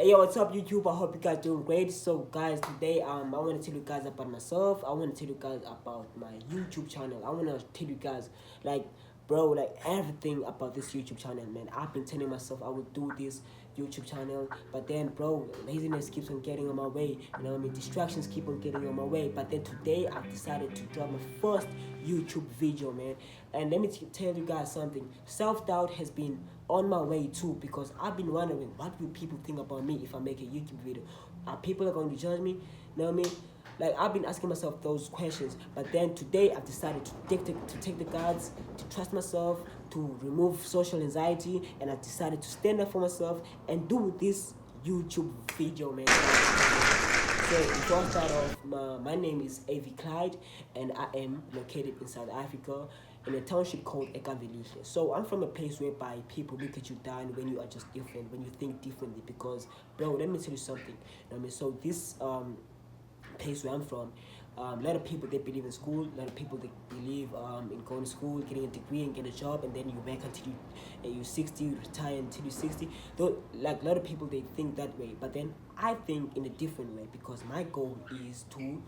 Hey yo, what's up YouTube? I hope you guys doing great. So guys, today I want to tell you guys about myself. I want to tell you guys about my YouTube channel. I want to tell you guys like bro, like everything about this YouTube channel, man. I've been telling myself I would do this YouTube channel, but then bro, laziness keeps on getting on my way. You know what I mean? Distractions keep on getting on my way. But then today I've decided to drop my first YouTube video, man. And let me tell you guys something. Self-doubt has been on my way too, because I've been wondering what will people think about me if I make a YouTube video. Are people going to judge me? You know what I mean? Like, I've been asking myself those questions, but then today I've decided to take the guards, to trust myself, to remove social anxiety, and I decided to stand up for myself and do this YouTube video, man. So before I start off, my name is A.V. Clyde, and I am located in South Africa in a township called Ekavelishe. So I'm from a place whereby people look at you down when you are just different, when you think differently. Because, bro, let me tell you something. You know what I mean? So this place where I'm from, a lot of people, they believe in school. A lot of people, they believe in going to school, getting a degree and get a job, and then you work until you're 60, you retire until you're 60. Though, like, a lot of people, they think that way. But then I think in a different way, because my goal is to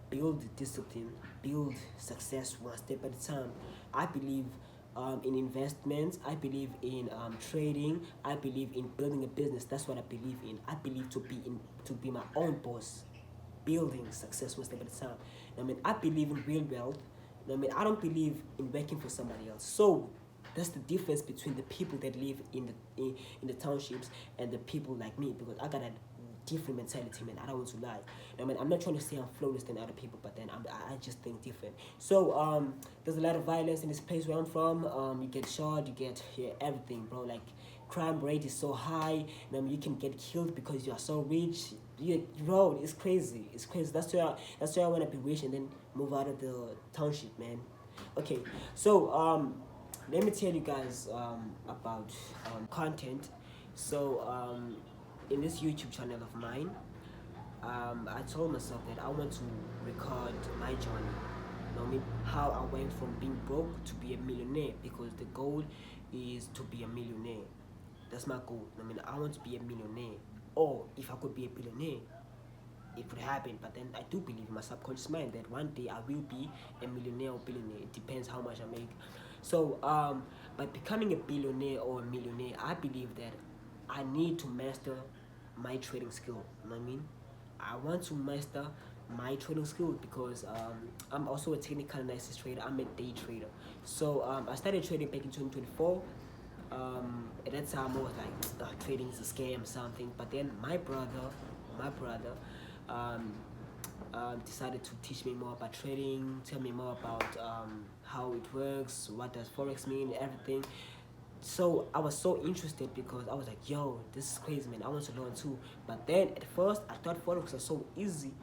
build discipline, build success one step at a time. I believe in investments. I believe in trading. I believe in building a business. That's what I believe in. I believe to be my own boss, building success one step at a time. I mean, I believe in real wealth. I mean, I don't believe in working for somebody else. So that's the difference between the people that live in the townships and the people like me, because I got a different mentality, man. I don't want to lie. I mean, I'm not trying to say I'm flawless than other people, but then I just think different. So there's a lot of violence in this place where I'm from. You get shot, you get everything, bro. Like, crime rate is so high. I mean, you can get killed because you are so rich. Bro, it's crazy. It's crazy. That's why I want to be rich and then move out of the township, man. Okay, so let me tell you guys about content. So in this YouTube channel of mine, I told myself that I want to record my journey. You know what I mean? How I went from being broke to be a millionaire, because the goal is to be a millionaire. That's my goal. I mean, I want to be a millionaire. Or if I could be a billionaire, it would happen. But then I do believe in my subconscious mind that one day I will be a millionaire or billionaire. It depends how much I make. So by becoming a billionaire or a millionaire, I believe that I need to master my trading skill. You know what I mean? I want to master my trading skill, because I'm also a technical analysis trader. I'm a day trader. So I started trading back in 2024. At that time I was like, trading is a scam, something. But then my brother decided to teach me more about trading, tell me more about how it works, what does forex mean, everything. So I was so interested, because I was like, yo, this is crazy, man. I want to learn too. But then at first I thought forex was so easy.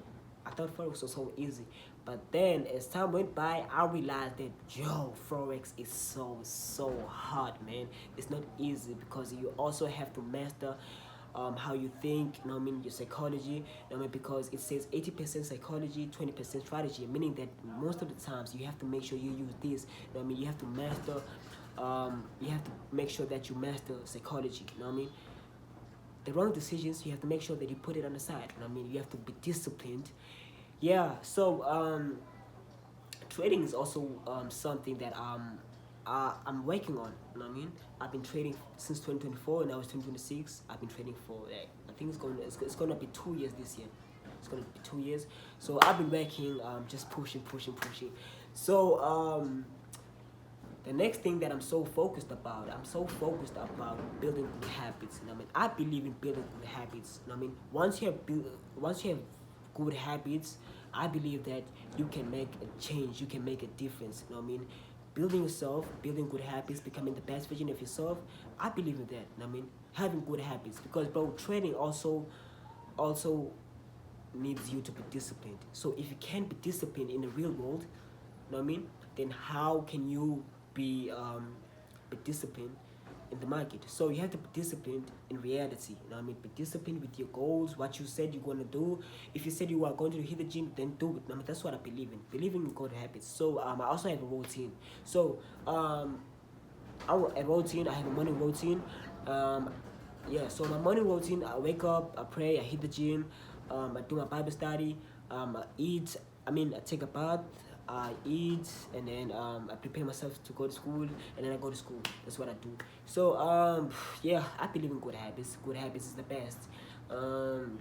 But then as time went by, I realized that, yo, forex is so hard, man. It's not easy, because you also have to master how you think, you know what I mean, your psychology, you know what I mean, because it says 80% psychology, 20% strategy, meaning that most of the times you have to make sure you use this, you know what I mean, you have to master, you have to make sure that you master psychology, you know what I mean. The wrong decisions, you have to make sure that you put it on the side, you know what I mean, you have to be disciplined. Yeah, so trading is also something that I'm working on. You know what I mean? I've been trading since 2024, and now it's 2026. I've been trading for I think it's gonna be 2 years this year. It's gonna be 2 years. So I've been working, just pushing. So the next thing that I'm so focused about building good habits. You know what I mean? I believe in building good habits. You know what I mean? Once you have good habits, I believe that you can make a change, you can make a difference. You know what I mean? Building yourself, building good habits, becoming the best version of yourself. I believe in that. You know what I mean? Having good habits, because bro, trading also needs you to be disciplined. So if you can't be disciplined in the real world, you know what I mean, then how can you be disciplined in the market? So you have to be disciplined in reality. You know what I mean? Be disciplined with your goals, what you said you're gonna do. If you said you are going to hit the gym, then do it. I mean, that's what I believe in. Believing in good habits. So I also have a routine. So I have a morning routine. yeah, so my morning routine, I wake up, I pray, I hit the gym, I do my Bible study, I eat, I take a bath, I eat, and then I prepare myself to go to school, and then I go to school. That's what I do. So yeah, I believe in good habits. Good habits is the best.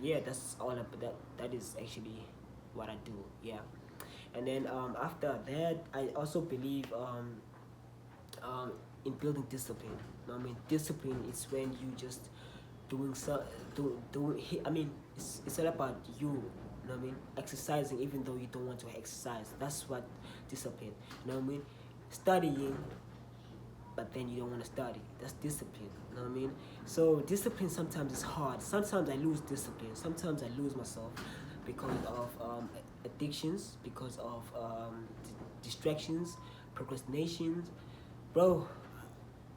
Yeah, that's all that is actually what I do. Yeah, and then after that, I also believe um, in building discipline. Discipline is when you just doing so do it's all about you. Exercising even though you don't want to exercise. That's what discipline. Studying, but then you don't want to study. That's discipline. So discipline sometimes is hard. Sometimes I lose discipline. Sometimes I lose myself because of addictions, because of distractions, procrastinations, bro.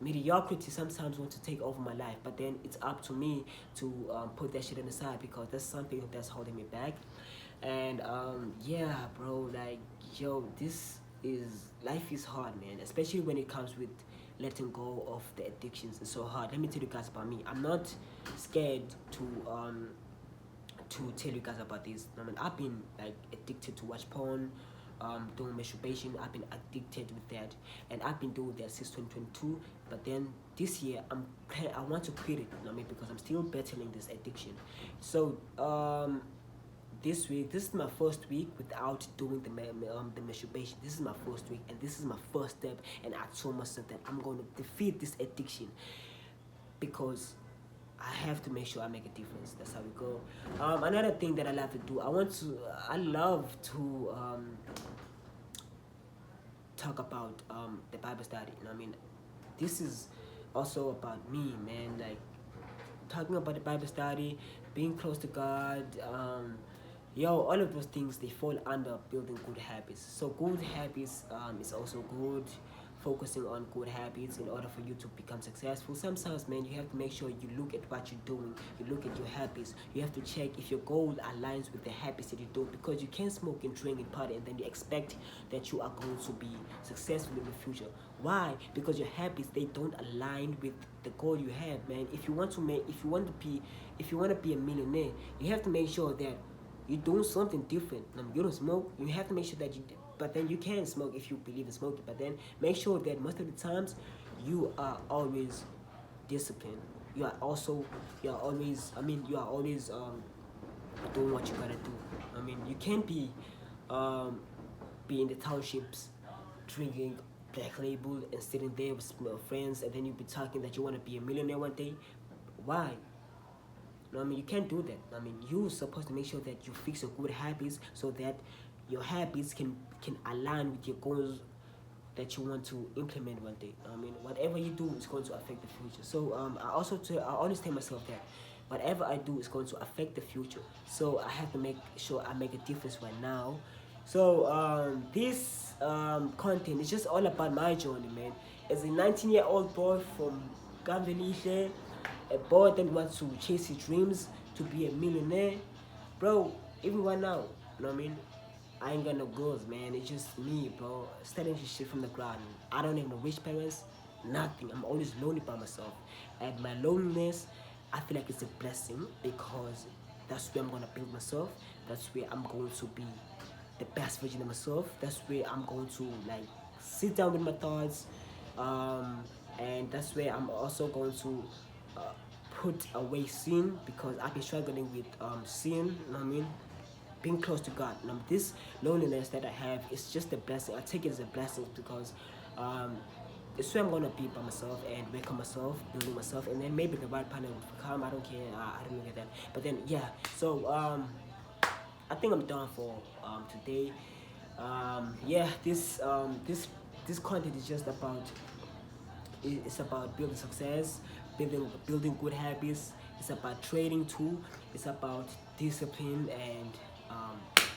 Mediocrity sometimes wants to take over my life, but then it's up to me to put that shit on the side, because that's something that's holding me back. And yeah, bro, like, yo, this is life is hard, man, especially when it comes with letting go of the addictions. It's so hard. Let me tell you guys about me. I'm not scared to tell you guys about this. I've been like addicted to watch porn, doing masturbation. I've been addicted with that, and I've been doing that since 2022. But then this year, I want to quit it. Because I'm still battling this addiction. So this week, this is my first week without doing the masturbation. This is my first week, and this is my first step. And I told myself that I'm going to defeat this addiction, because I have to make sure I make a difference. That's how we go. Another thing that I love to do, I love to talk about the Bible study. This is also about me, man. Like, talking about the Bible study, being close to God. All of those things, they fall under building good habits. So good habits is also good. Focusing on good habits in order for you to become successful. Sometimes, man, you have to make sure you look at what you're doing. You look at your habits. You have to check if your goal aligns with the habits that you do, because you can't smoke and drink and party and then you expect that you are going to be successful in the future. Why? Because your habits, they don't align with the goal you have, man. If you want to be a millionaire, you have to make sure that you're doing something different. You don't smoke. You have to make sure that but then you can smoke if you believe in smoking. But then make sure that most of the times you are always disciplined. You are always doing what you gotta do. You can't be in the townships drinking Black Label and sitting there with friends, and then you be talking that you want to be a millionaire one day. Why? You can't do that. You're supposed to make sure that you fix your good habits, so that your habits can align with your goals that you want to implement one day. Whatever you do is going to affect the future. So I always tell myself that whatever I do is going to affect the future. So I have to make sure I make a difference right now. So this content is just all about my journey, man. As a 19-year-old boy from Gambelihle, a boy that wants to chase his dreams to be a millionaire, bro. Even right now, I ain't got no goals, man. It's just me, bro. Starting this shit from the ground. I don't have no rich parents, nothing. I'm always lonely by myself. And my loneliness, I feel like it's a blessing, because that's where I'm gonna build myself. That's where I'm going to be the best version of myself. That's where I'm going to like sit down with my thoughts, and that's where I'm also going to put away sin, because I've been struggling with sin. Being close to God. This loneliness that I have is just a blessing. I take it as a blessing, because it's where I'm gonna be by myself and work on myself, building myself, and then maybe the right partner will come. I don't care. I don't look at that. But then yeah. So I think I'm done for today. Yeah. This content is just about. It's about building success, building good habits. It's about trading too. It's about discipline, and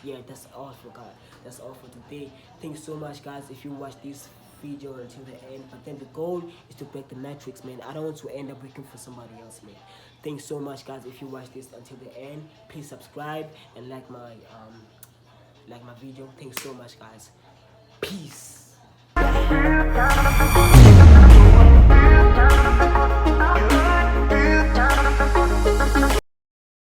yeah, that's all for God. That's all for today. Thank you so much, guys, if you watch this video until the end. But then the goal is to break the matrix, man. I don't want to end up working for somebody else, man. Thanks so much, guys, if you watch this until the end. Please subscribe and like my video. Thanks so much, guys. Peace.